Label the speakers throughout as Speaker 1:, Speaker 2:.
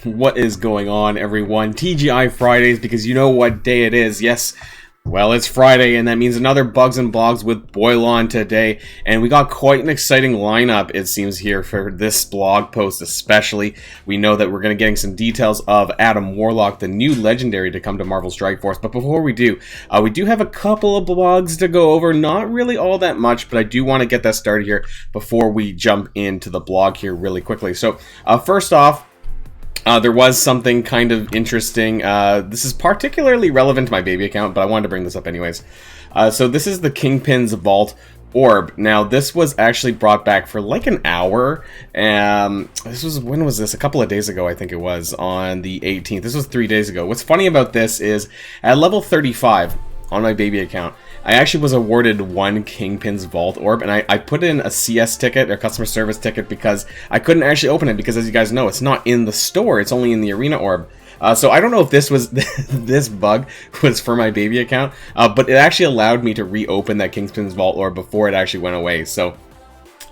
Speaker 1: What is going on, everyone? TGI Fridays, because you know what day it is. Yes, well, it's Friday, and that means another Bugs and Blogs with Boyle on today. And we got quite an exciting lineup, it seems, here for this blog post especially. We know that we're going to getting some details of Adam Warlock, the new Legendary to come to Marvel Strike Force. But before we do have a couple of blogs to go over. Not really all that much, but I do want to get that started here before we jump into the blog here really quickly. So, first off, there was something kind of interesting. This is particularly relevant to my baby account, but I wanted to bring this up anyways. So this is the Kingpin's Vault Orb. Now, this was actually brought back for like an hour. When was this? A couple of days ago, I think it was, on the 18th. This was 3 days ago. What's funny about this is, at level 35 on my baby account, I actually was awarded one Kingpin's Vault Orb, and I put in a CS ticket, or customer service ticket, because I couldn't actually open it, because as you guys know, it's not in the store, it's only in the arena orb. So I don't know if this was this bug was for my baby account, but it actually allowed me to reopen that Kingpin's Vault Orb before it actually went away. So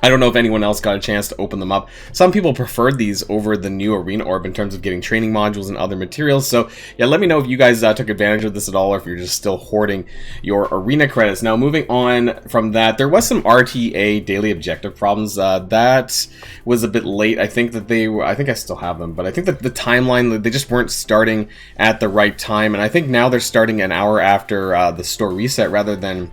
Speaker 1: I don't know if anyone else got a chance to open them up. Some people preferred these over the new Arena Orb in terms of getting training modules and other materials. So yeah, let me know if you guys took advantage of this at all, or if you're just still hoarding your Arena credits. Now, moving on from that, there was some RTA daily objective problems. That was a bit late. I think that I think I still have them, but I think that the timeline, they just weren't starting at the right time. And I think now they're starting an hour after the store reset rather than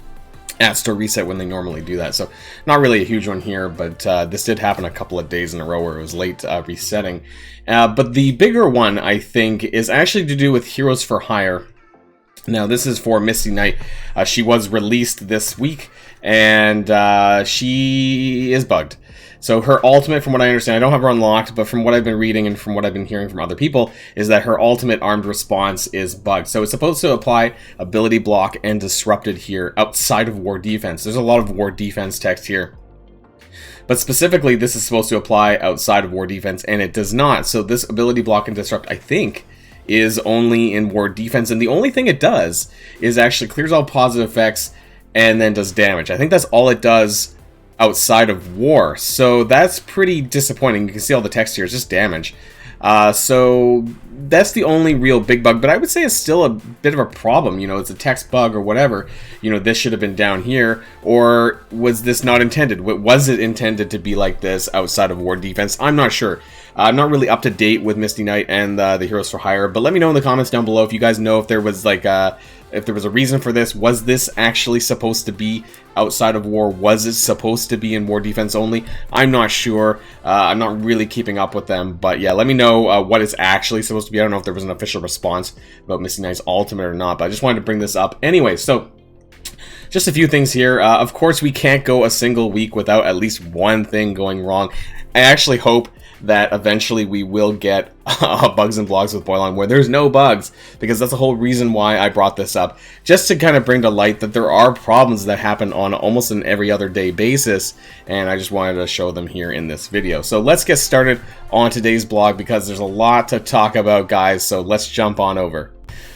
Speaker 1: at store reset when they normally do that. So not really a huge one here, but this did happen a couple of days in a row where it was late resetting. But the bigger one, I think, is actually to do with Heroes for Hire. Now, this is for Misty Knight. She was released this week, and she is bugged. So her ultimate, from what I understand, I don't have her unlocked, but from what I've been reading and from what I've been hearing from other people, is that her ultimate armed response is bugged. So it's supposed to apply ability block and disrupted here outside of war defense. There's a lot of war defense text here, but specifically this is supposed to apply outside of war defense, and it does not. So this ability block and disrupt, I think, is only in war defense, and the only thing it does is actually clears all positive effects and then does damage. I think that's all it does outside of war, so that's pretty disappointing. You can see all the text here, it's just damage. So that's the only real big bug, but I would say it's still a bit of a problem. You know, it's a text bug or whatever. You know, this should have been down here, or was this not intended? Was it intended to be like this outside of war defense? I'm not sure. I'm not really up to date with Misty Knight and the Heroes for Hire, but let me know in the comments down below if you guys know if there was like if there was a reason for this. Was this actually supposed to be outside of war? Was it supposed to be in war defense only? I'm not sure. I'm not really keeping up with them, but yeah, let me know what it's actually supposed to be. I don't know if there was an official response about Misty Knight's ultimate or not, but I just wanted to bring this up anyway. So just a few things here. Of course, we can't go a single week without at least one thing going wrong. I actually hope that eventually we will get Bugs and Blogs with Boyle on where there's no bugs, because that's the whole reason why I brought this up, just to kind of bring to light that there are problems that happen on almost an every other day basis, and I just wanted to show them here in this video. So let's get started on today's blog, because there's a lot to talk about, guys, so let's jump on over.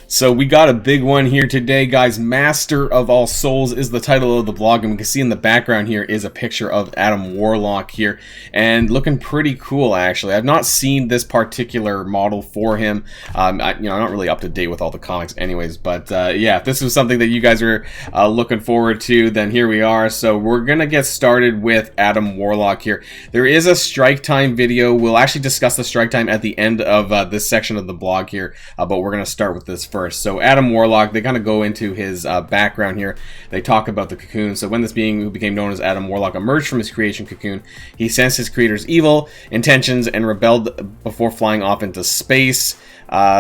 Speaker 1: So we got a big one here today, guys. Master of All Souls is the title of the blog, and we can see in the background here is a picture of Adam Warlock here, and looking pretty cool, actually. I've not seen this particular model for him. I'm not really up to date with all the comics anyways, but yeah, if this was something that you guys were looking forward to, then here we are. So we're gonna get started with Adam Warlock here. There is a strike time video. We'll actually discuss the strike time at the end of this section of the blog here, but we're gonna start with this first. So Adam Warlock, they kind of go into his background here. They talk about the cocoon. So when this being, who became known as Adam Warlock, emerged from his creation cocoon, he sensed his creator's evil intentions and rebelled before flying off into space.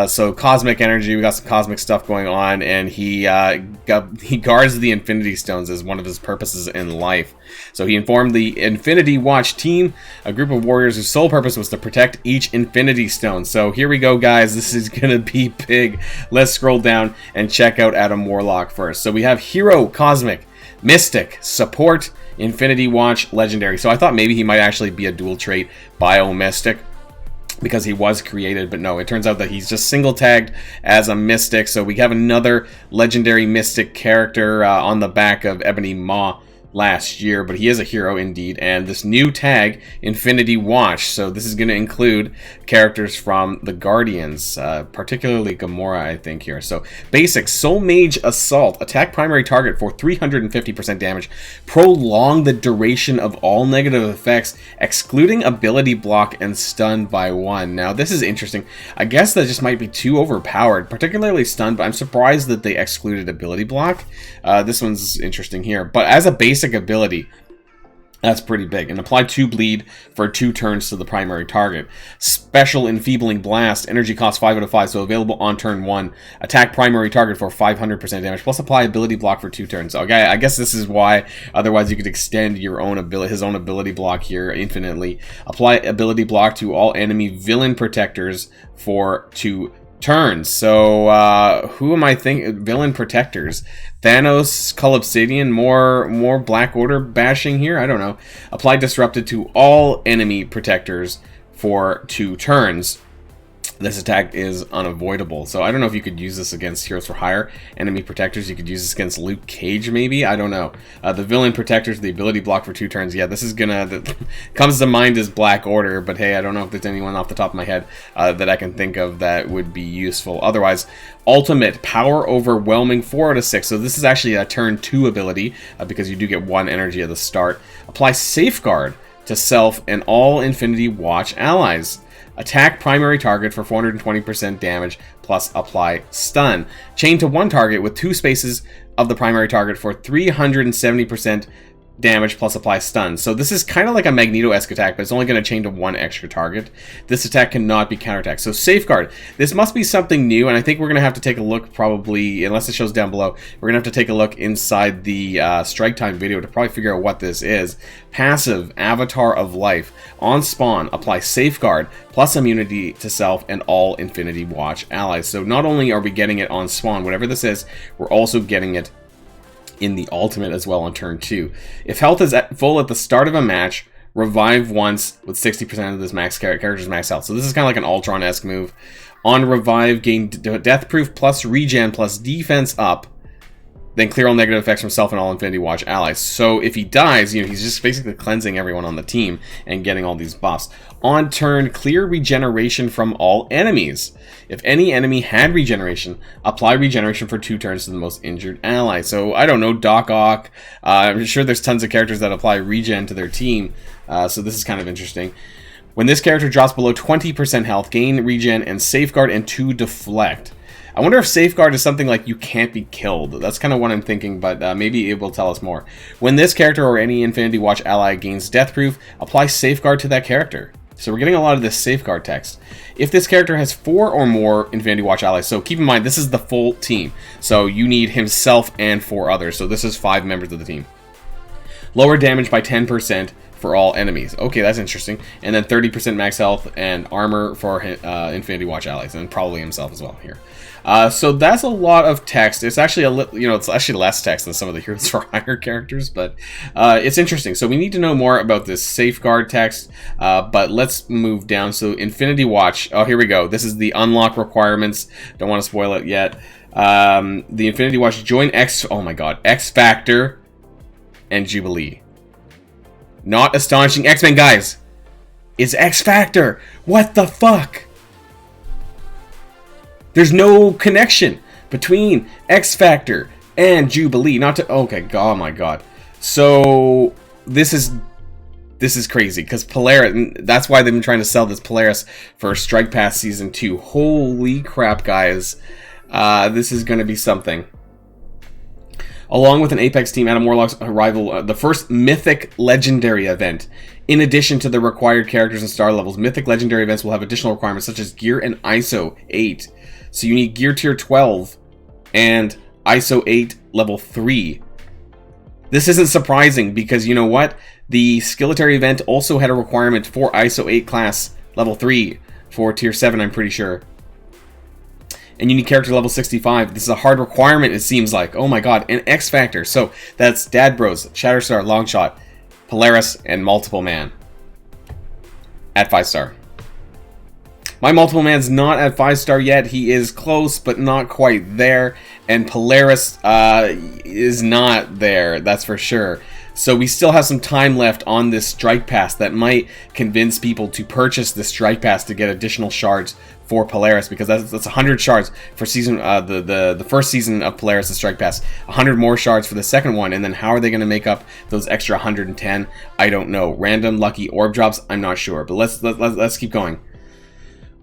Speaker 1: So cosmic energy, we got some cosmic stuff going on, and he guards the Infinity Stones as one of his purposes in life. So he informed the Infinity Watch team, a group of warriors whose sole purpose was to protect each Infinity Stone. So here we go, guys. This is gonna be big. Let's scroll down and check out Adam Warlock first. So we have Hero, Cosmic, Mystic, Support, Infinity Watch, Legendary. So I thought maybe he might actually be a dual trait Bio Mystic, because he was created, but no, it turns out that he's just single tagged as a mystic. So we have another legendary mystic character on the back of Ebony Maw last year, but he is a hero indeed. And this new tag, Infinity Watch. So this is going to include characters from the Guardians, particularly Gamora, I think here. So basic Soul Mage Assault, attack primary target for 350% damage, prolong the duration of all negative effects, excluding ability block and stun by 1. Now this is interesting. I guess that just might be too overpowered, particularly stun, but I'm surprised that they excluded ability block. This one's interesting here, but as a basic ability, that's pretty big. And apply 2 bleed for 2 turns to the primary target. Special Enfeebling Blast, energy cost 5 out of 5, so available on turn 1. Attack primary target for 500% damage, plus apply ability block for 2 turns. Okay, I guess this is why, otherwise you could extend your own ability, his own ability block here infinitely. Apply ability block to all enemy villain protectors for 2 turns. So who am I thinking? Villain protectors. Thanos, Cull Obsidian, more Black Order bashing here? I don't know. Apply disrupted to all enemy protectors for 2 turns. This attack is unavoidable. So I don't know if you could use this against Heroes for Hire enemy protectors. You could use this against Luke Cage, maybe? I don't know. The villain protectors, the ability block for 2 turns. Yeah, this is gonna... comes to mind as Black Order, but hey, I don't know if there's anyone off the top of my head that I can think of that would be useful. Otherwise, Ultimate Power Overwhelming 4 out of 6. So this is actually a turn 2 ability because you do get 1 energy at the start. Apply Safeguard to self and all Infinity Watch allies. Attack primary target for 420% damage, plus apply stun. Chain to 1 target with 2 spaces of the primary target for 370% damage, plus apply stun. So this is kind of like a Magneto-esque attack, but it's only going to chain to 1 extra target. This attack cannot be counterattacked. So Safeguard. This must be something new, and I think we're going to have to take a look probably, unless it shows down below, we're going to have to take a look inside the Strike Time video to probably figure out what this is. Passive, Avatar of Life. On spawn, apply Safeguard, plus immunity to self and all Infinity Watch allies. So not only are we getting it on spawn, whatever this is, we're also getting it in the ultimate as well on turn 2. If health is at full at the start of a match, revive once with 60% of this character's max health. So this is kind of like an Ultron-esque move. On revive, gain death proof plus regen plus defense up. Then clear all negative effects from self and all Infinity Watch allies. So if he dies, he's just basically cleansing everyone on the team and getting all these buffs. On turn, clear regeneration from all enemies. If any enemy had regeneration, apply regeneration for 2 turns to the most injured ally. So I don't know, Doc Ock. I'm sure there's tons of characters that apply regen to their team. So this is kind of interesting. When this character drops below 20% health, gain regen and Safeguard and 2 deflect. I wonder if Safeguard is something like you can't be killed. That's kind of what I'm thinking, but maybe it will tell us more. When this character or any Infinity Watch ally gains Death Proof, apply Safeguard to that character. So we're getting a lot of this Safeguard text. If this character has 4 or more Infinity Watch allies, so keep in mind, this is the full team. So you need himself and 4 others. So this is 5 members of the team. Lower damage by 10% for all enemies. Okay, that's interesting. And then 30% max health and armor for Infinity Watch allies, and probably himself as well here. So that's a lot of text. It's actually it's actually less text than some of the Heroes for Hire characters, but it's interesting. So we need to know more about this Safeguard text, but let's move down. So Infinity Watch. Oh, here we go. This is the unlock requirements. Don't want to spoil it yet. The Infinity Watch join oh my god, X Factor and Jubilee. Not Astonishing X-Men, guys. It's X Factor. What the fuck? There's no connection between X Factor and Jubilee. Okay, oh my god. So this is crazy because Polaris. That's why they've been trying to sell this Polaris for Strike Pass Season 2. Holy crap, guys! This is going to be something. Along with an Apex team, Adam Warlock's arrival, the first Mythic Legendary event. In addition to the required characters and star levels, Mythic Legendary events will have additional requirements such as gear and ISO 8. So you need gear tier 12 and ISO 8 level 3. This isn't surprising because you know what? The Skeleton event also had a requirement for ISO 8 class level 3 for tier 7, I'm pretty sure. And you need character level 65. This is a hard requirement, it seems like. Oh my god. And X Factor. So that's Dad Bros, Shatterstar, Longshot, Polaris, and Multiple Man. At 5-star. My Multiple Man's not at 5-star yet. He is close, but not quite there. And Polaris is not there, that's for sure. So we still have some time left on this Strike Pass that might convince people to purchase the Strike Pass to get additional shards for Polaris, because that's 100 shards for season the first season of Polaris, the Strike Pass. 100 more shards for the second one, and then how are they going to make up those extra 110? I don't know. Random lucky orb drops? I'm not sure. But let's keep going.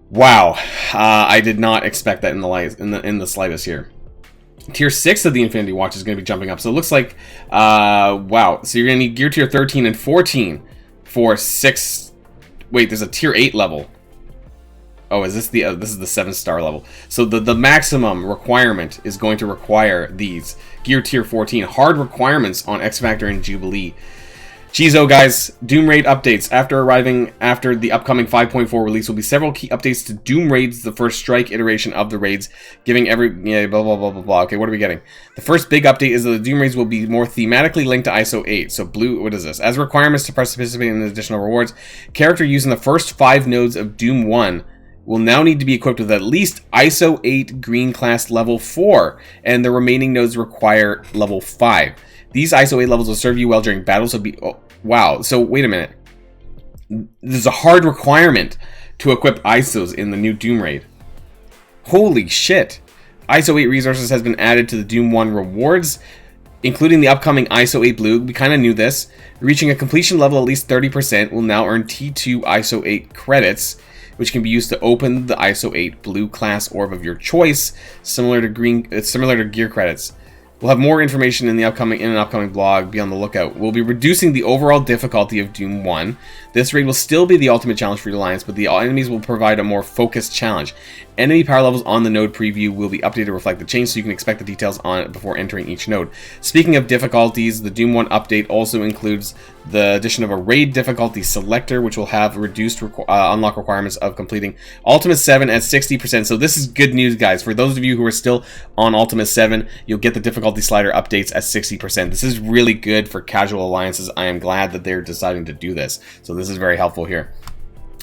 Speaker 1: Wow, I did not expect that in the slightest here. Tier 6 of the Infinity Watch is going to be jumping up. So it looks like, wow. So you're going to need Gear Tier 13 and 14 for 6... Wait, there's a Tier 8 level. Oh, is this the... this is the 7-star level. So the maximum requirement is going to require these. Gear Tier 14. Hard requirements on X Factor and Jubilee. Jeez, guys, Doom Raid updates. After arriving after the upcoming 5.4 release will be several key updates to Doom Raids, the first strike iteration of the raids, giving every... yeah, blah, blah, blah, blah, blah. Okay, what are we getting? The first big update is that the Doom Raids will be more thematically linked to ISO 8. So, blue... what is this? As requirements to participate in additional rewards, character using the first 5 nodes of Doom 1 will now need to be equipped with at least ISO 8 green class level 4, and the remaining nodes require level 5. These ISO 8 levels will serve you well during battles. Oh, wow. So, wait a minute. There's a hard requirement to equip ISOs in the new Doom Raid. Holy shit. ISO 8 resources has been added to the Doom 1 rewards, including the upcoming ISO 8 Blue. We kind of knew this. Reaching a completion level at least 30% will now earn T2 ISO 8 credits, which can be used to open the ISO 8 Blue class orb of your choice, similar to gear credits. We'll have more information in an upcoming blog. Be on the lookout. We'll be reducing the overall difficulty of Doom 1. This raid will still be the ultimate challenge for the Alliance, but the enemies will provide a more focused challenge. Enemy power levels on the node preview will be updated to reflect the change, so you can expect the details on it before entering each node. Speaking of difficulties, the Doom 1 update also includes the addition of a raid difficulty selector, which will have reduced unlock requirements of completing Ultimate 7 at 60%. So this is good news, guys. For those of you who are still on Ultimate 7, you'll get the difficulty slider updates at 60%. This is really good for casual alliances. I am glad that they're deciding to do this. So this is very helpful here.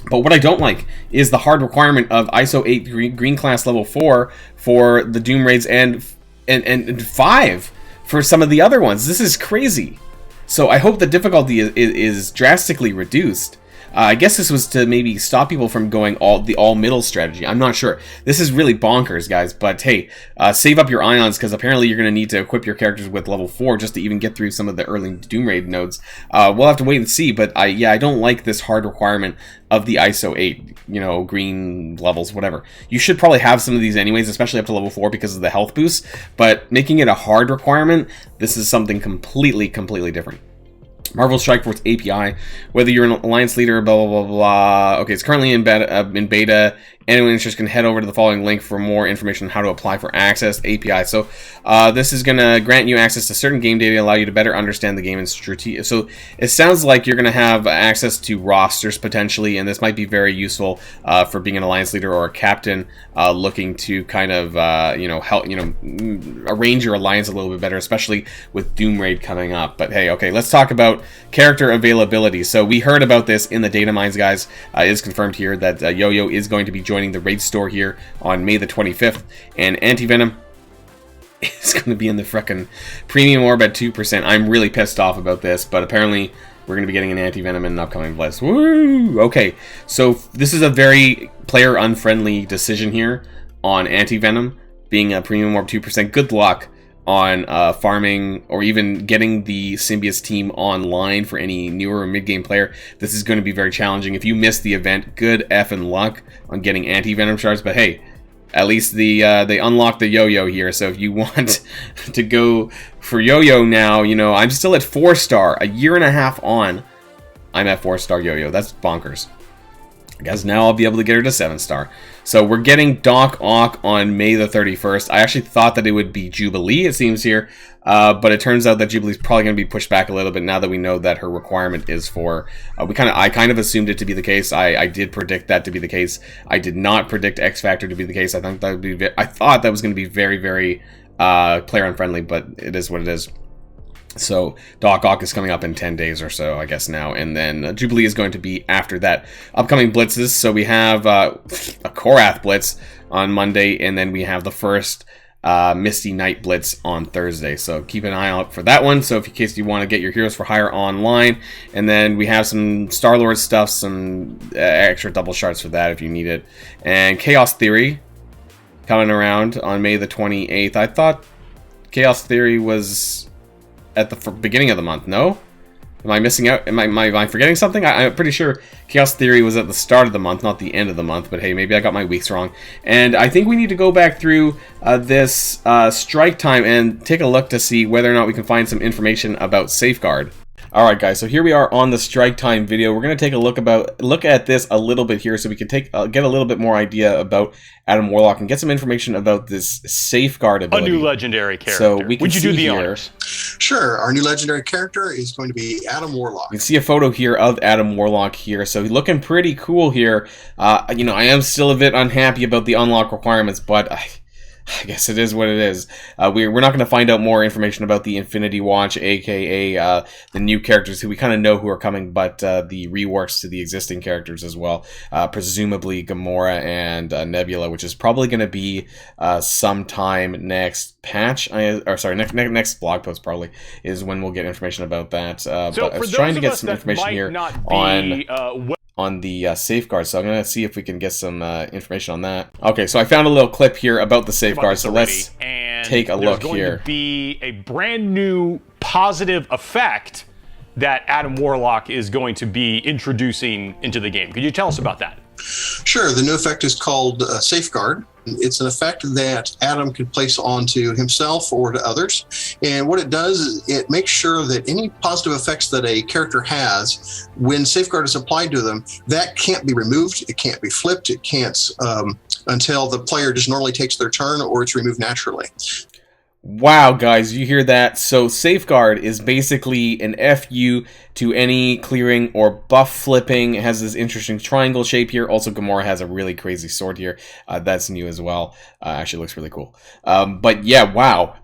Speaker 1: But what I don't like is the hard requirement of ISO 8 green class level 4 for the Doom Raids and 5 for some of the other ones. This is crazy. So I hope the difficulty is drastically reduced. I guess this was to maybe stop people from going all middle strategy. I'm not sure. This is really bonkers, guys. But hey, save up your ions, because apparently you're going to need to equip your characters with level 4 just to even get through some of the early Doom Raid nodes. We'll have to wait and see. But I don't like this hard requirement of the ISO 8, you know, green levels, whatever. You should probably have some of these anyways, especially up to level 4 because of the health boost. But making it a hard requirement, this is something completely different. Marvel Strike Force API, whether you're an Alliance leader, blah, blah, blah, blah. Okay, it's currently in beta. Anyone interested can head over to the following link for more information on how to apply for access API. So this is going to grant you access to certain game data, allow you to better understand the game and strategy. So it sounds like you're going to have access to rosters potentially, and this might be very useful for being an Alliance leader or a captain looking to kind of help arrange your alliance a little bit better, especially with Doom Raid coming up. But hey, okay, let's talk about character availability. So we heard about this in the data mines, guys. It is confirmed here that Yo-Yo is going to be joining the raid store here on May the 25th, and Anti-Venom is going to be in the frickin' premium orb at 2%. I'm really pissed off about this, but apparently we're going to be getting an Anti-Venom in an upcoming blitz. Woo! Okay, so this is a very player-unfriendly decision here on Anti-Venom being a premium orb 2%. Good luck on farming or even getting the Symbiotes team online for any newer or mid-game player. This is going to be very challenging. If you missed the event, good effing luck on getting Anti-Venom shards. But hey, at least they unlocked the Yo-Yo here. So if you want to go for Yo-Yo now, you know, I'm still at 4-star. A year and a half on, I'm at 4-star Yo-Yo. That's bonkers. I guess now I'll be able to get her to 7-star. So we're getting Doc Ock on May the 31st. I actually thought that it would be Jubilee, it seems here. But it turns out that Jubilee's probably going to be pushed back a little bit now that we know that her requirement is for... I kind of assumed it to be the case. I did predict that to be the case. I did not predict X Factor to be the case. I thought that was going to be very player unfriendly, but it is what it is. So Doc Ock is coming up in 10 days or so, I guess now, and then Jubilee is going to be after that. Upcoming blitzes, so we have a Korath blitz on Monday, and then we have the first Misty Knight Blitz on Thursday. So keep an eye out for that one. So in case you want to get your Heroes for Hire online. And then we have some Star-Lord stuff, some extra double shards for that if you need it. And Chaos Theory coming around on May the 28th. I thought Chaos Theory was at the beginning of the month, no? Am I missing out? Am I forgetting something? I'm pretty sure Chaos Theory was at the start of the month, not the end of the month. But hey, maybe I got my weeks wrong. And I think we need to go back through this strike time and take a look to see whether or not we can find some information about Safeguard. Alright guys, so here we are on the strike time video. We're going to take a look at this a little bit here so we can get a little bit more idea about Adam Warlock and get some information about this Safeguard ability.
Speaker 2: A new legendary character.
Speaker 1: So we can
Speaker 2: Would you do the honors?
Speaker 3: Sure. Our new legendary character is going to be Adam Warlock.
Speaker 1: You can see a photo here of Adam Warlock here. So he's looking pretty cool here. You know, I am still a bit unhappy about the unlock requirements, but I guess it is what it is. We're not going to find out more information about the Infinity Watch, aka the new characters who we kind of know who are coming, but the reworks to the existing characters as well. Presumably Gamora and Nebula, which is probably going to be sometime next patch. Next blog post probably is when we'll get information about that. But I was trying to get some information here on the Safeguard, so I'm going to see if we can get some information on that. Okay, so I found a little clip here about the Safeguard, so let's take a look here.
Speaker 2: There's going to be a brand new positive effect that Adam Warlock is going to be introducing into the game. Could you tell us about that?
Speaker 3: Sure. The new effect is called Safeguard. It's an effect that Adam can place onto himself or to others. And what it does is it makes sure that any positive effects that a character has, when Safeguard is applied to them, that can't be removed, it can't be flipped, it can't until the player just normally takes their turn or it's removed naturally.
Speaker 1: Wow, guys, you hear that? So Safeguard is basically an FU to any clearing or buff flipping. It has this interesting triangle shape here. Also, Gamora has a really crazy sword here. That's new as well. Actually looks really cool. But yeah, wow.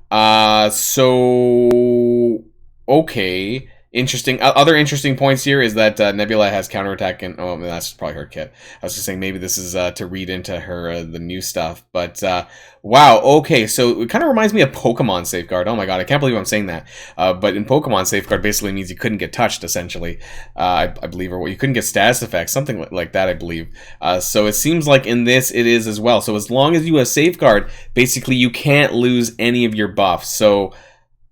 Speaker 1: So, okay. Interesting. Other interesting points here is that Nebula has counterattack, and oh, that's probably her kit. I was just saying maybe this is to read into her the new stuff. But wow, okay, so it kind of reminds me of Pokemon Safeguard. Oh my god, I can't believe I'm saying that. But in Pokemon Safeguard, basically means you couldn't get touched, essentially. I believe, or what you couldn't get status effects, something like that, I believe. So it seems like in this it is as well. So as long as you have Safeguard, basically you can't lose any of your buffs. So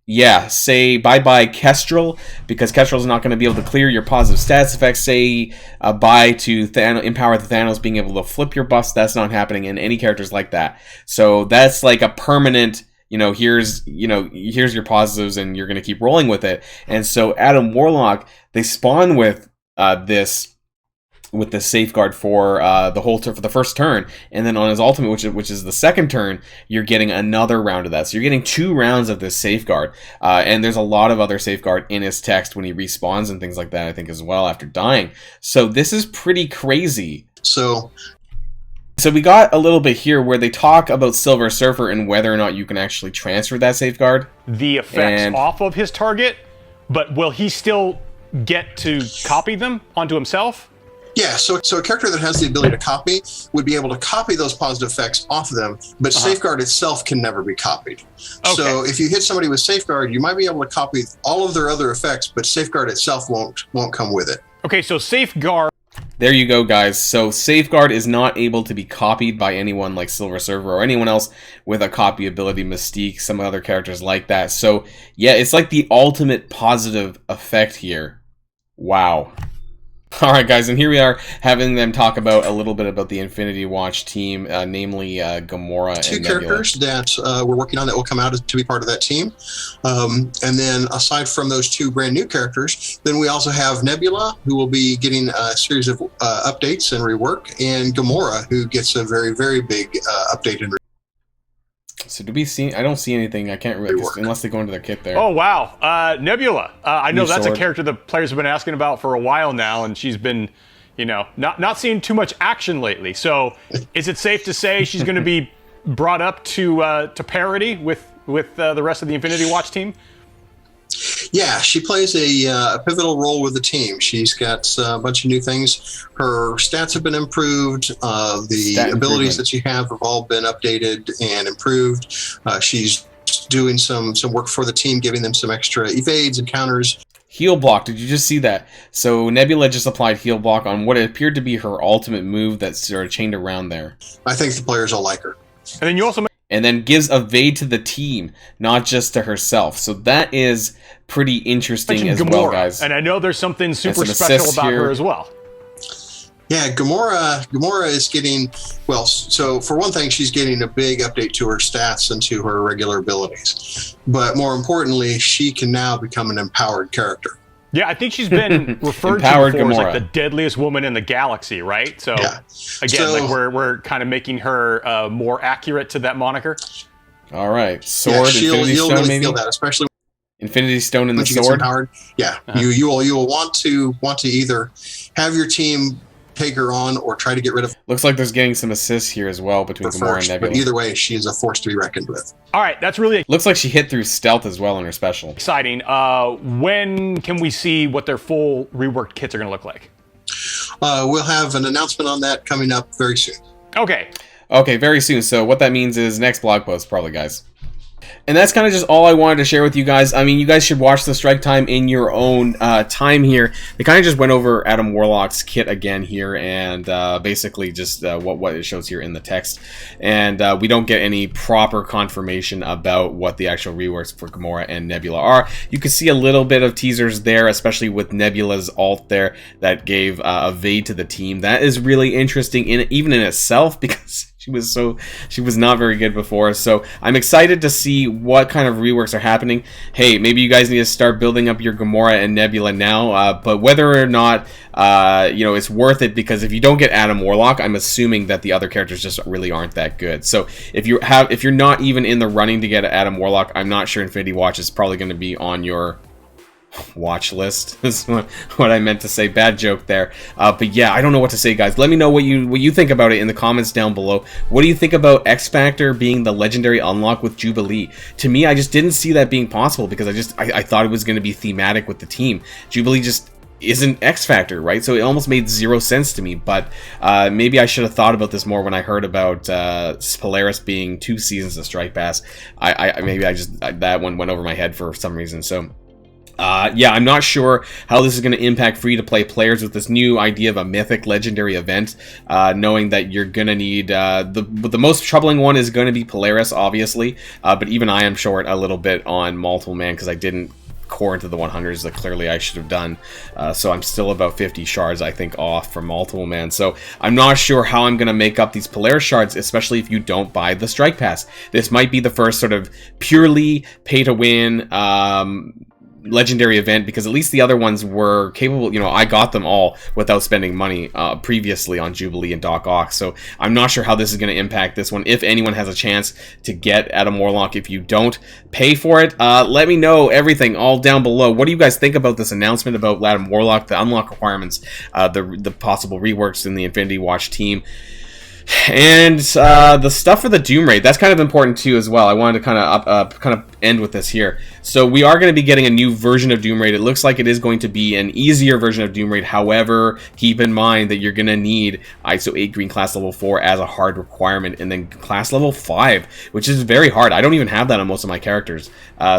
Speaker 1: yeah, say bye-bye Kestrel, because Kestrel's not going to be able to clear your positive stats effects. Say bye to Empower the Thanos being able to flip your buffs. That's not happening in any characters like that. So that's like a permanent, here's your positives and you're going to keep rolling with it. And so Adam Warlock, they spawn with this Safeguard for for the first turn, and then on his ultimate, which is the second turn, you're getting another round of that. So you're getting 2 rounds of this Safeguard, and there's a lot of other Safeguard in his text when he respawns and things like that, I think, as well, after dying. So this is pretty crazy. So we got a little bit here where they talk about Silver Surfer and whether or not you can actually transfer that Safeguard.
Speaker 2: The effects off of his target, but will he still get to copy them onto himself?
Speaker 3: Yeah, so a character that has the ability to copy would be able to copy those positive effects off of them, but Safeguard itself can never be copied. Okay. So if you hit somebody with Safeguard, you might be able to copy all of their other effects, but Safeguard itself won't come with it.
Speaker 2: Okay, so Safeguard...
Speaker 1: There you go, guys. So Safeguard is not able to be copied by anyone like Silver Surfer or anyone else with a copy ability, Mystique, some other characters like that. So yeah, it's like the ultimate positive effect here. Wow. Alright guys, and here we are having them talk about a little bit about the Infinity Watch team, namely Gamora and Nebula.
Speaker 3: 2 characters that we're working on that will come out to be part of that team. And then aside from those 2 brand new characters, then we also have Nebula, who will be getting a series of updates and rework, and Gamora, who gets a very, very big update and rework.
Speaker 1: So do we see? I don't see anything. I can't really, unless they go into their kit there.
Speaker 2: Oh wow, Nebula. I know that's a character the players have been asking about for a while now, and she's been, not seeing too much action lately. So is it safe to say she's going to be brought up to parity with the rest of the Infinity Watch team?
Speaker 3: Yeah, she plays a pivotal role with the team. She's got a bunch of new things. Her stats have been improved. The abilities that she have all been updated and improved. She's doing some work for the team, giving them some extra evades and counters.
Speaker 1: Heal block, did you just see that? So Nebula just applied heal block on what appeared to be her ultimate move that's sort of chained around there.
Speaker 3: I think the players will like her.
Speaker 2: And then you also...
Speaker 1: And then gives evade to the team, not just to herself. So that is pretty interesting as well, guys.
Speaker 2: And I know there's something super special about her as well.
Speaker 3: Yeah, Gamora is getting, well, so for one thing, she's getting a big update to her stats and to her regular abilities. But more importantly, she can now become an empowered character.
Speaker 2: Yeah, I think she's been referred to before as like the deadliest woman in the galaxy, right? So, yeah. Again, like we're kind of making her more accurate to that moniker.
Speaker 1: All right. Sword,
Speaker 3: yeah,
Speaker 1: Infinity
Speaker 3: you'll
Speaker 1: Stone,
Speaker 3: really
Speaker 1: maybe?
Speaker 3: feel that, especially
Speaker 1: Infinity Stone and the sword?
Speaker 3: Yeah, you will want to either have your team take her on or try to get rid of.
Speaker 1: Looks like there's getting some assists here as well between Gamora and Nebula.
Speaker 3: But either way, she is a force to be reckoned with.
Speaker 2: All right, that's really...
Speaker 1: Looks like she hit through stealth as well in her special.
Speaker 2: Exciting. When can we see what their full reworked kits are going to look like?
Speaker 3: We'll have an announcement on that coming up very soon.
Speaker 2: Okay.
Speaker 1: Okay, very soon. So what that means is next blog post, probably, guys. And that's kind of just all I wanted to share with you guys. I mean, you guys should watch the strike time in your own time here. They kind of just went over Adam Warlock's kit again here, and basically just what it shows here in the text. And we don't get any proper confirmation about what the actual reworks for Gamora and Nebula are. You can see a little bit of teasers there, especially with Nebula's ult there that gave evade to the team. That is really interesting, even in itself, because she was not very good before. So I'm excited to see what kind of reworks are happening. Hey, maybe you guys need to start building up your Gamora and Nebula now. But whether or not it's worth it, because if you don't get Adam Warlock, I'm assuming that the other characters just really aren't that good. So if you're not even in the running to get Adam Warlock, I'm not sure Infinity Watch is probably going to be on your watch list. Is what I meant to say. Bad joke there. But yeah, I don't know what to say, guys. Let me know what you think about it in the comments down below. What do you think about X Factor being the legendary unlock with Jubilee? To me, I just didn't see that being possible, because I thought it was going to be thematic with the team. Jubilee just isn't X Factor, right? So it almost made zero sense to me. But maybe I should have thought about this more when I heard about Polaris being 2 seasons of Strike Pass. That one went over my head for some reason. So yeah, I'm not sure how this is going to impact free-to-play players with this new idea of a Mythic Legendary event, knowing that you're going to need... the most troubling one is going to be Polaris, obviously, but even I am short a little bit on Multiple Man, because I didn't core into the 100s that clearly I should have done. So I'm still about 50 shards, I think, off from Multiple Man. So I'm not sure how I'm going to make up these Polaris shards, especially if you don't buy the Strike Pass. This might be the first sort of purely pay-to-win legendary event, because at least the other ones were capable. I got them all without spending money previously on Jubilee and Doc Ock. So I'm not sure how this is going to impact this one. If anyone has a chance to get Adam Warlock, if you don't pay for it, let me know everything all down below. What do you guys think about this announcement about Adam Warlock, the unlock requirements, the possible reworks in the Infinity Watch team? And the stuff for the Doom Raid, that's kind of important too as well. I wanted to kind of end with this here. So we are going to be getting a new version of Doom Raid. It looks like it is going to be an easier version of Doom Raid. However, keep in mind that you're going to need ISO 8 Green Class Level 4 as a hard requirement, and then Class Level 5, which is very hard. I don't even have that on most of my characters.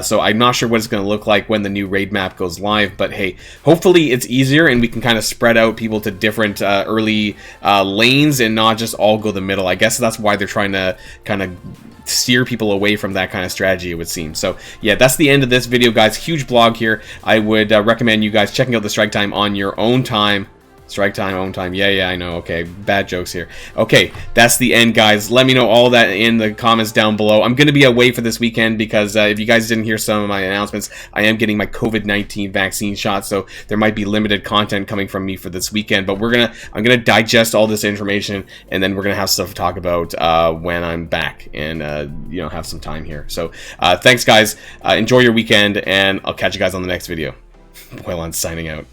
Speaker 1: So I'm not sure what it's going to look like when the new raid map goes live. But hey, hopefully it's easier and we can kind of spread out people to different early lanes and not just all go the middle. I guess that's why they're trying to kind of steer people away from that kind of strategy, it would seem. So yeah, that's the end of this video, guys. Huge blog here. I would recommend you guys checking out the strike time on your own time. Strike time, own time. Yeah, I know. Okay, bad jokes here. Okay, that's the end, guys. Let me know all that in the comments down below. I'm going to be away for this weekend because if you guys didn't hear some of my announcements, I am getting my COVID-19 vaccine shot, so there might be limited content coming from me for this weekend. But I'm gonna digest all this information, and then we're gonna have stuff to talk about when I'm back and have some time here. So thanks, guys. Enjoy your weekend, and I'll catch you guys on the next video. Boylon signing out.